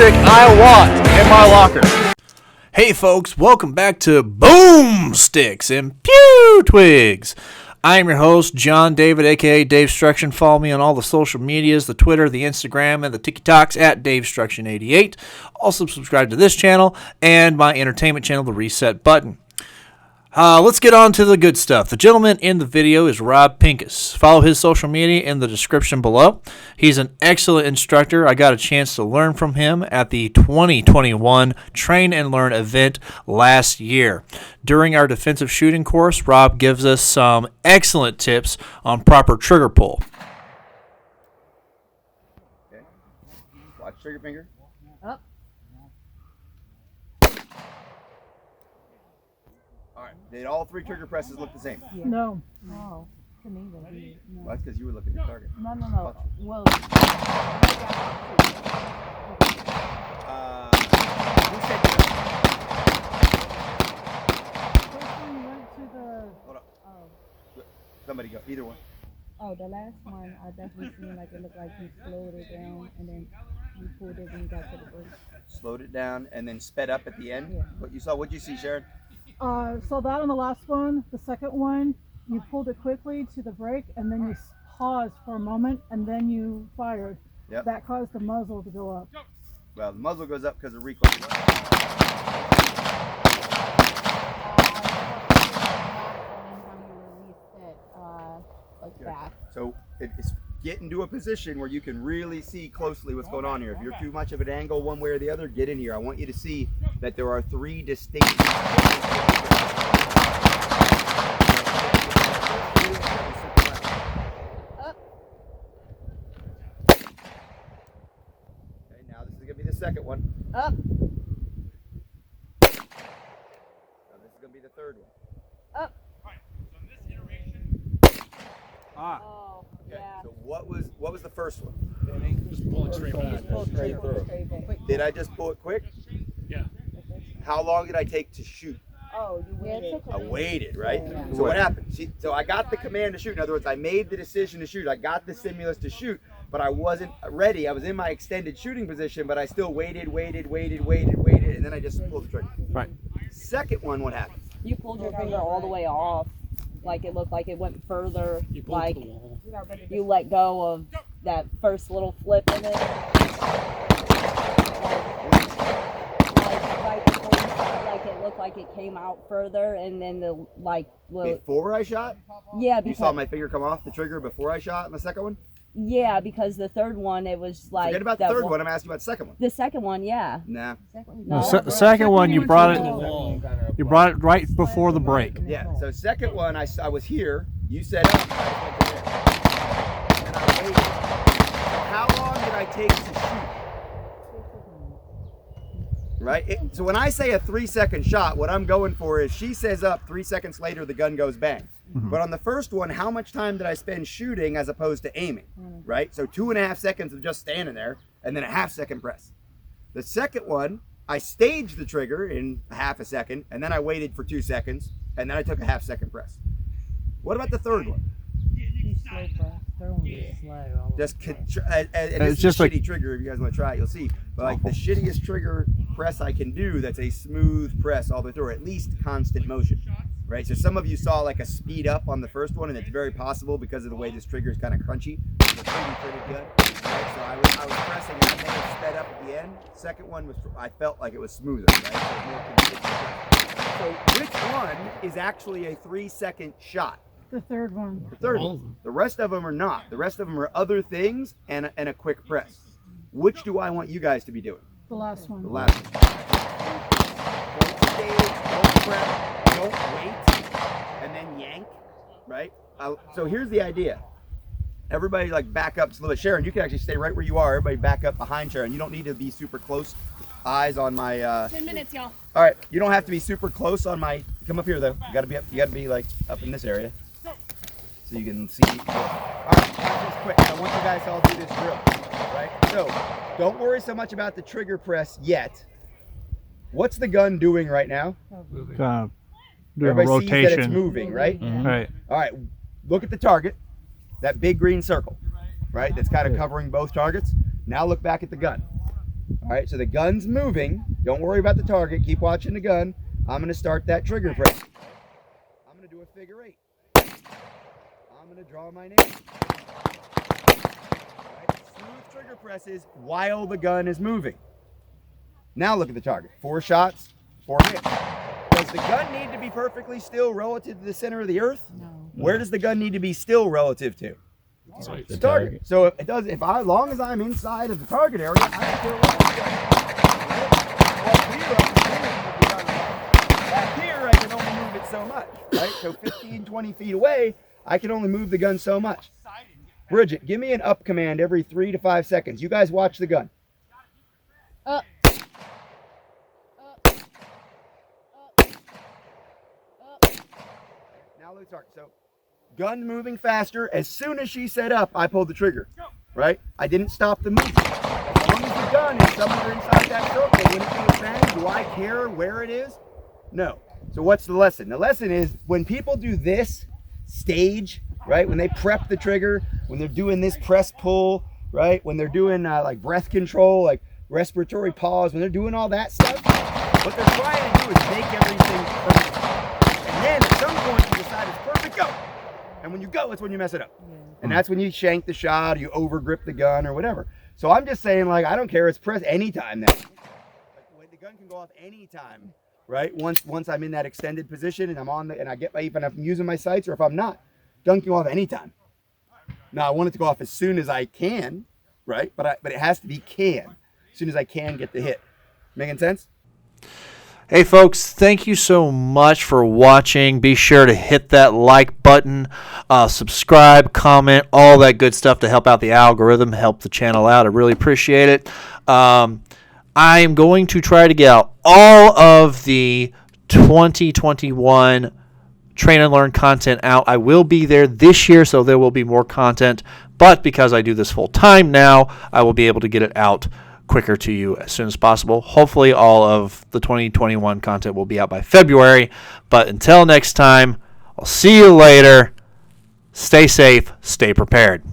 stick I want in my locker. Hey folks, welcome back to Boom Sticks and Pew Twigs. I am your host, John David, aka Dave Struction. Follow me on all the social medias, the Twitter, the Instagram, and the TikToks at DaveStruction88. Also subscribe to this channel and my entertainment channel, The Reset Button. Let's get on to the good stuff. The gentleman in the video is Rob Pincus. Follow his social media in the description below. He's an excellent instructor. I got a chance to learn from him at the 2021 Train and Learn event last year. During our defensive shooting course, Rob gives us some excellent tips on proper trigger pull. Okay. Watch trigger finger. Up. Did all three trigger presses look the same? Yeah. No. No. To me, no. Well, that's because you were looking at the target. No. Well, Who said you First one you went to the. Hold up. oh, Somebody go. Either one. the last one, I definitely seen like it looked like you slowed it down and then you pulled it when you got to the break. Slowed it down and then sped up at the end. Yeah. What you saw? What'd you see, Sharon? So that on the last one, the second one, you pulled it quickly to the break and then you paused for a moment and then you fired. Yep. That caused the muzzle to go up. Well, the muzzle goes up because of recoil. Like that. So it's get into a position where you can really see closely what's going on here. If you're too much of an angle one way or the other, get in here. I want you to see that there are three distinct. Okay, now this is gonna be the second one. Up. Now this is gonna be the third one. Up. Ah. Oh, Okay. yeah. So what was the first one? Just pull it straight back. Straight through. Did I just pull it quick? Yeah. How long did I take to shoot? Oh, you waited. I waited, right? Yeah. So what happened? See, so I got the command to shoot. In other words, I made the decision to shoot. I got the stimulus to shoot, but I wasn't ready. I was in my extended shooting position, but I still waited, and then I just pulled the trigger. Right. Second one, what happened? You pulled your finger all the way off, like it looked like it went further, You pulled like to the wall. you let go of that first little flip in it. Like right before you shot, like it looked like it came out further, and then the Before I shot? yeah, You because saw my finger come off the trigger before I shot in the second one? yeah, because the third one it was like Forget about the that third one. I'm asking about the second one. The second one, yeah. Nah. No. The second one, you brought it. Wall. You brought it right before the break. Yeah. So second one, I was here. You set up. I went to there. And I waited. How long did I take to shoot? Right? So when I say a 3-second shot, what I'm going for is she says up, 3 seconds later the gun goes bang. But on the first one, how much time did I spend shooting as opposed to aiming? Right? So 2.5 seconds of just standing there and then a half-second press. The second one, I staged the trigger in half a second and then I waited for 2 seconds and then I took a half-second press. What about the third one? Just it's just a shitty trigger. If you guys want to try it, you'll see. But like the shittiest trigger press I can do, that's a smooth press all the way through, or at least constant motion, right? So some of you saw like a speed up on the first one, and it's very possible because of the way this trigger is kind of crunchy. It's pretty good. Right? So I was pressing, and I may have sped up at the end. Second one was, I felt like it was smoother, right? So, it was more consistent. So which one is actually a 3-second shot? The third one. The third All one. of them. The rest of them are not. The rest of them are other things and a quick press. Which do I want you guys to be doing? The last one. The last one. Don't stay, don't prep, don't wait, and then yank, right? So here's the idea. Everybody like back up just a little bit. Sharon, you can actually stay right where you are. Everybody back up behind Sharon. You don't need to be super close. Eyes on my 10 minutes, y'all. all right, you don't have to be super close on my, come up here though. You gotta be up, you gotta be like up in this area. So you can see. All right, just quick. I want you guys to all do this drill, right? So don't worry so much about the trigger press yet. What's the gun doing right now? Doing a Everybody sees that it's rotation. moving, right? Right. All right, look at the target, that big green circle, right? That's kind of covering both targets. Now look back at the gun. All right, so the gun's moving. Don't worry about the target. Keep watching the gun. I'm going to start that trigger press. I'm going to do a figure 8. I'm going to draw my name. All right, smooth trigger presses while the gun is moving. Now look at the target. 4 shots, 4 hits. Does the gun need to be perfectly still relative to the center of the earth? No. Where does the gun need to be still relative to? So The target. So if it does, as long as I'm inside of the target area, I don't care what I'm doing. Back here, I can only move it so much, right? So 15, 20 feet away, I can only move the gun so much. Bridget, give me an up command every 3 to 5 seconds. You guys watch the gun. Up. Now let's start. So, gun moving faster. As soon as she set up, I pulled the trigger. Right? I didn't stop the movement. As long as the gun is somewhere inside that circle, when it goes bang, do I care where it is? No. So what's the lesson? The lesson is when people do this stage, right? When they prep the trigger, when they're doing this press pull, right? When they're doing like breath control, like respiratory pause, when they're doing all that stuff, what they're trying to do is make everything perfect. And then at some point you decide it's perfect, go. And when you go, it's when you mess it up. Yeah. And that's when you shank the shot, or you over grip the gun or whatever. So I'm just saying, like, I don't care. It's press anytime now. Like, the gun can go off anytime, right? Once I'm in that extended position and I'm on the, and I get my, even if I'm using my sights or if I'm not, gun can go off anytime. Now I want it to go off as soon as I can, right? But it has to be can, as soon as I can get the hit. Making sense? Hey folks, thank you so much for watching. Be sure to hit that like button, subscribe, comment, all that good stuff to help out the algorithm, help the channel out. I really appreciate it. I am going to try to get out all of the 2021 Train and Learn content out. I will be there this year, so there will be more content. But because I do this full time now, I will be able to get it out quicker to you as soon as possible. Hopefully all of the 2021 content will be out by February. But until next time, I'll see you later. Stay safe, stay prepared.